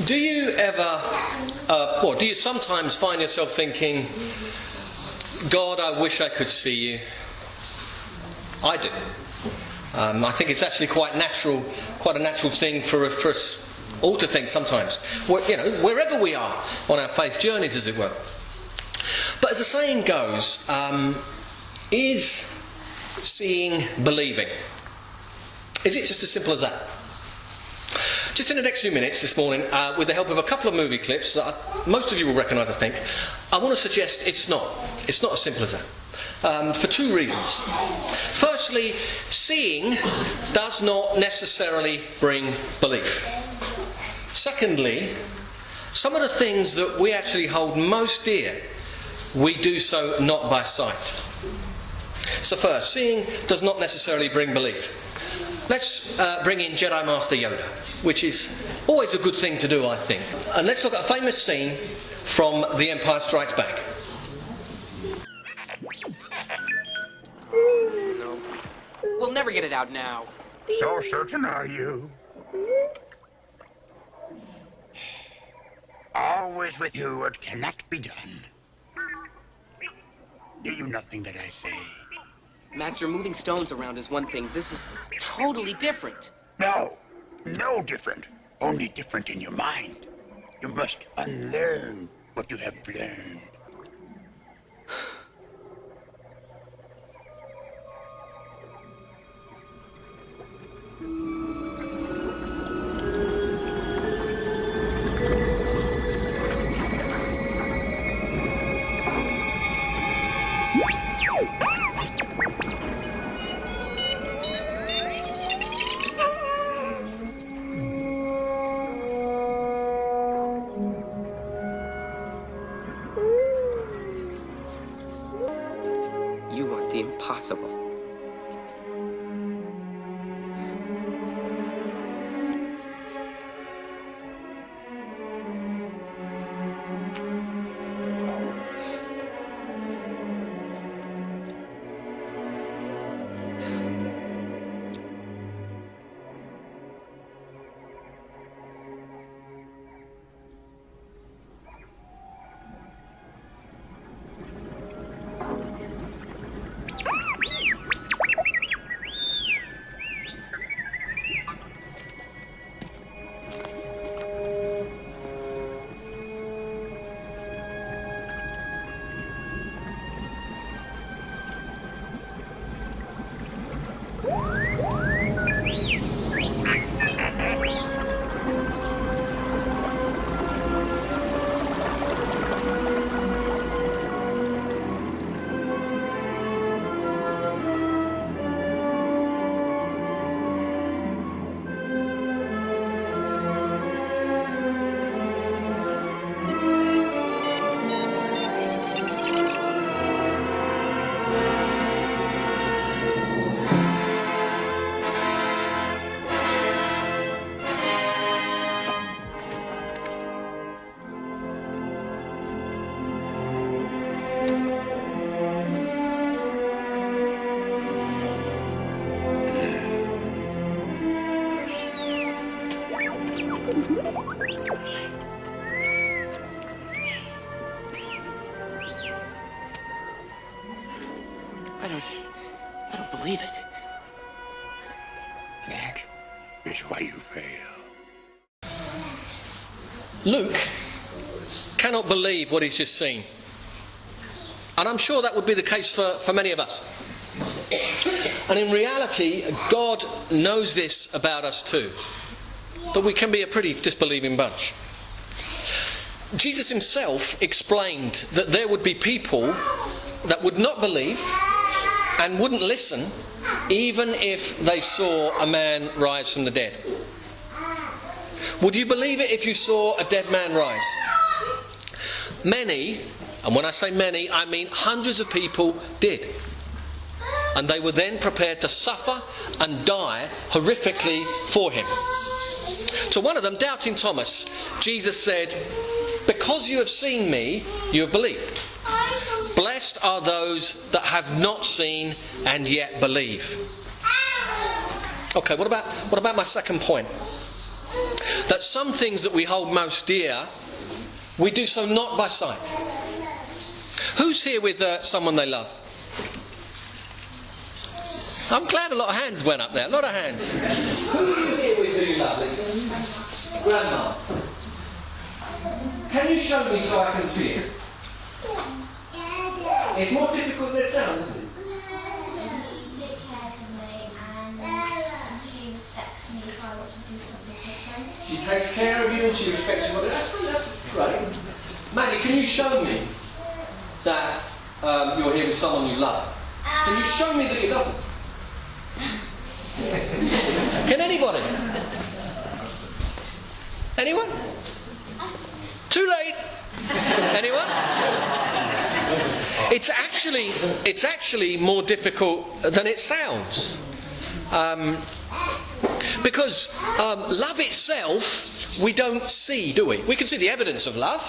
Do you ever, or do you sometimes find yourself thinking, God, I wish I could see you? I do. I think it's actually quite a natural thing for us all to think sometimes. Wherever we are on our faith journeys, as it were. But as the saying goes, is seeing believing? Is it just as simple as that? Just in the next few minutes this morning, with the help of a couple of movie clips that most of you will recognise, I think, I want to suggest it's not as simple as that. For two reasons. Firstly, seeing does not necessarily bring belief. Secondly, some of the things that we actually hold most dear, we do so not by sight. So first, seeing does not necessarily bring belief. Let's bring in Jedi Master Yoda, which is always a good thing to do, I think. And let's look at a famous scene from The Empire Strikes Back. No. We'll never get it out now. So certain are you? Always with you what cannot be done. Do you nothing that I say? Master, moving stones around is one thing. This is totally different. No different. Only different in your mind. You must unlearn what you have learned. You want the impossible. I don't believe it. That is why you fail. Luke cannot believe what he's just seen. And I'm sure that would be the case for many of us. And in reality, God knows this about us too. That we can be a pretty disbelieving bunch. Jesus himself explained that there would be people that would not believe and wouldn't listen even if they saw a man rise from the dead. Would you believe it if you saw a dead man rise? Many, and when I say many, I mean hundreds of people did. And they were then prepared to suffer and die horrifically for him. To one of them, doubting Thomas, Jesus said, "Because you have seen me, you have believed. Blessed are those that have not seen and yet believe." Okay, what about my second point? that some things that we hold most dear, we do so not by sight. Who's here with someone they love? I'm glad a lot of hands went up there. A lot of hands. Who are you here with who you love? Listen. Grandma. Can you show me so I can see it? It's more difficult than it sounds, isn't it? She takes care of you and she respects you. That's great. Maddie, can you show me that you're here with someone you love? Can you show me that you love them? Can anybody? Anyone? Too late. Anyone? It's actually more difficult than it sounds. Because love itself, we don't see, do we? We can see the evidence of love,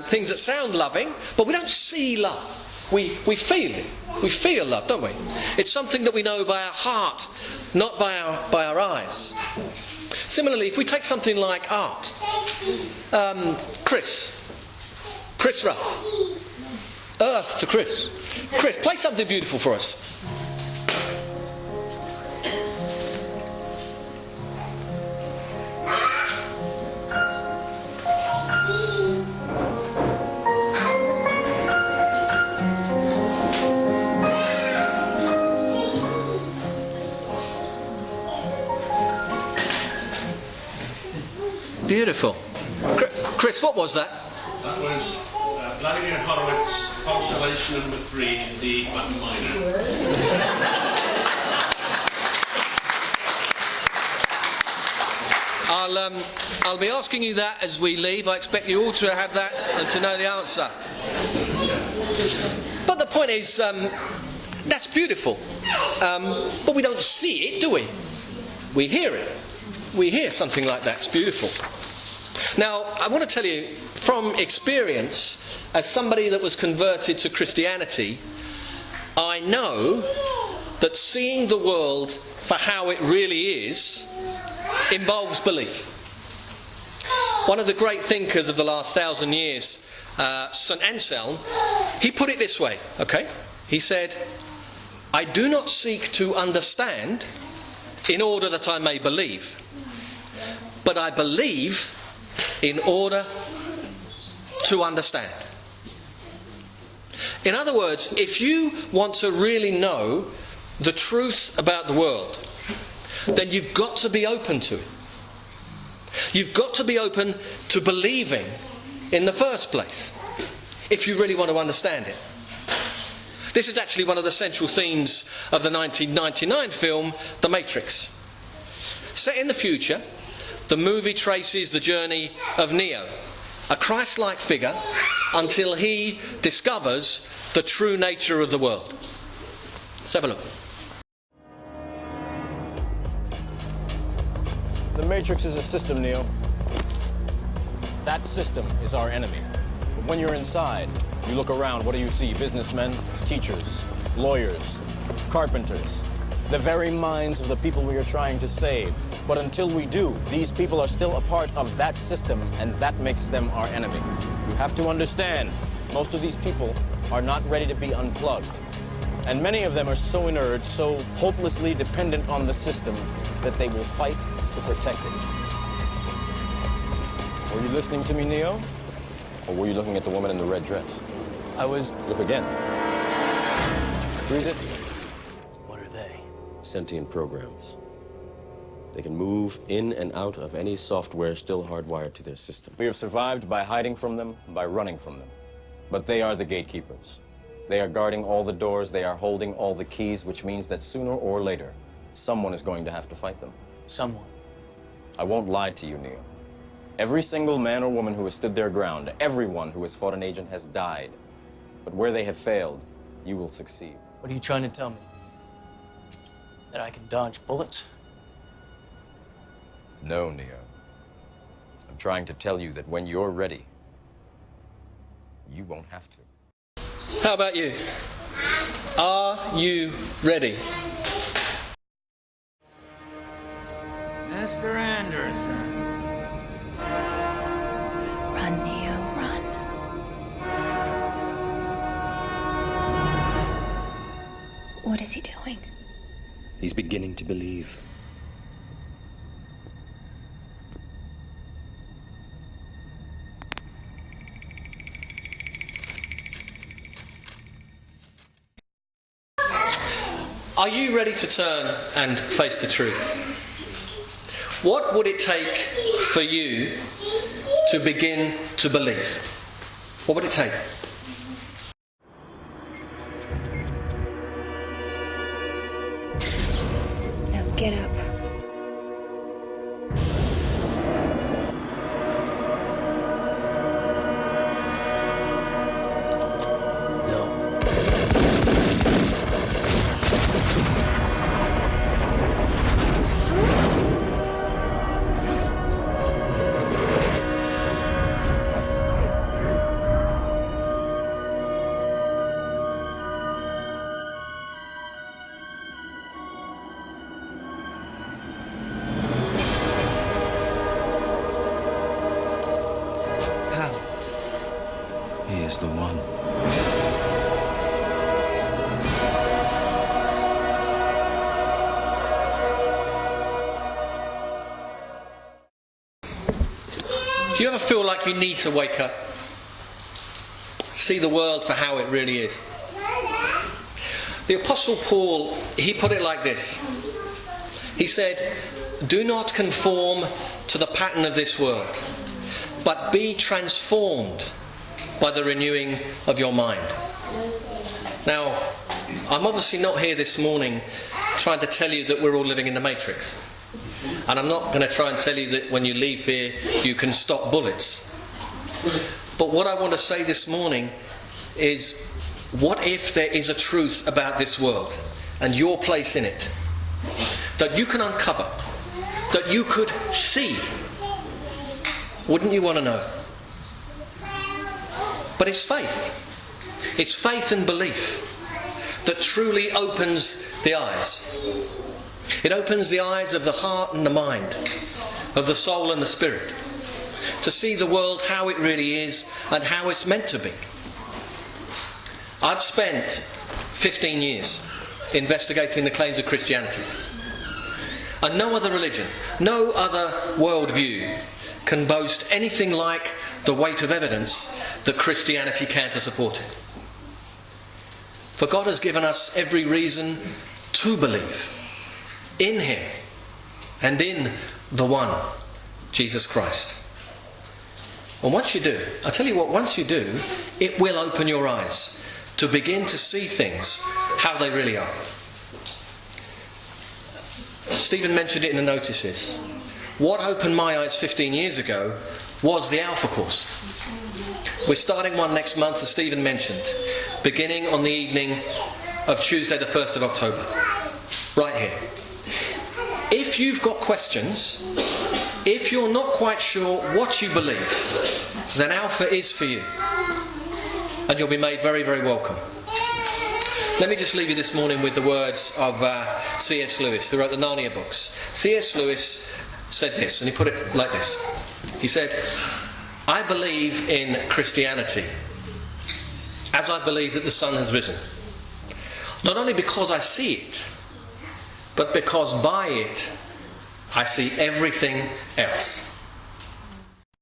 things that sound loving, but we don't see love. We feel it. We feel love, don't we? It's something that we know by our heart, not by our eyes. Similarly, if we take something like art, Chris Ruff, Earth to Chris. Chris, play something beautiful for us. Beautiful. Chris, what was that? That was Vladimir Horowitz's Constellation number 3 in D flat minor. I'll be asking you that as we leave. I expect you all to have that and to know the answer. But the point is, that's beautiful. But we don't see it, do we? We hear it. We hear something like that. It's beautiful. Now, I want to tell you from experience, as somebody that was converted to Christianity, I know that seeing the world for how it really is involves belief. One of the great thinkers of the last 1,000 years, St. Anselm, he put it this way, okay? He said, "I do not seek to understand in order that I may believe, but I believe in order to understand." In other words, if you want to really know the truth about the world, then you've got to be open to it. You've got to be open to believing in the first place, if you really want to understand it. This is actually one of the central themes of the 1999 film, The Matrix. Set in the future, the movie traces the journey of Neo, a Christ-like figure, until he discovers the true nature of the world. Let's have a look. The Matrix is a system, Neo. That system is our enemy. But when you're inside, you look around, what do you see? Businessmen, teachers, lawyers, carpenters, the very minds of the people we are trying to save. But until we do, these people are still a part of that system, and that makes them our enemy. You have to understand, most of these people are not ready to be unplugged. And many of them are so inert, so hopelessly dependent on the system, that they will fight to protect it. Were you listening to me, Neo? Or were you looking at the woman in the red dress? I was... Look again. Freeze it. What are they? Sentient programs. They can move in and out of any software still hardwired to their system. We have survived by hiding from them, by running from them. But they are the gatekeepers. They are guarding all the doors, they are holding all the keys, which means that sooner or later, someone is going to have to fight them. Someone. I won't lie to you, Neo. Every single man or woman who has stood their ground, everyone who has fought an agent has died. But where they have failed, you will succeed. What are you trying to tell me? That I can dodge bullets? No, Neo. I'm trying to tell you that when you're ready, you won't have to. How about you? Are you ready? Mr. Anderson, Run, Neo, run. What is he doing? He's beginning to believe. Are you ready to turn and face the truth? What would it take for you to begin to believe? What would it take? Now get up. No. How? He is the one. Do you ever feel like you need to wake up? See the world for how it really is? The Apostle Paul, he put it like this. He said, "Do not conform to the pattern of this world, but be transformed by the renewing of your mind." Now, I'm obviously not here this morning trying to tell you that we're all living in the Matrix. And I'm not going to try and tell you that when you leave here you can stop bullets. But what I want to say this morning is, what if there is a truth about this world and your place in it that you can uncover, that you could see? Wouldn't you want to know? But it's faith. It's faith and belief that truly opens the eyes. It opens the eyes of the heart and the mind, of the soul and the spirit, to see the world how it really is and how it's meant to be. I've spent 15 years investigating the claims of Christianity. And no other religion, no other worldview can boast anything like the weight of evidence that Christianity can to support it. For God has given us every reason to believe in Him and in the one, Jesus Christ. And once you do, I tell you what, once you do, it will open your eyes to begin to see things how they really are. Stephen mentioned it in the notices. What opened my eyes 15 years ago was the Alpha course. We're starting one next month, as Stephen mentioned, beginning on the evening of Tuesday the 1st of October. Right here. If you've got questions, if you're not quite sure what you believe, then Alpha is for you. And you'll be made very, very welcome. Let me just leave you this morning with the words of C.S. Lewis, who wrote the Narnia books. C.S. Lewis said this, and he put it like this. He said, "I believe in Christianity as I believe that the sun has risen. Not only because I see it, but because by it I see everything else."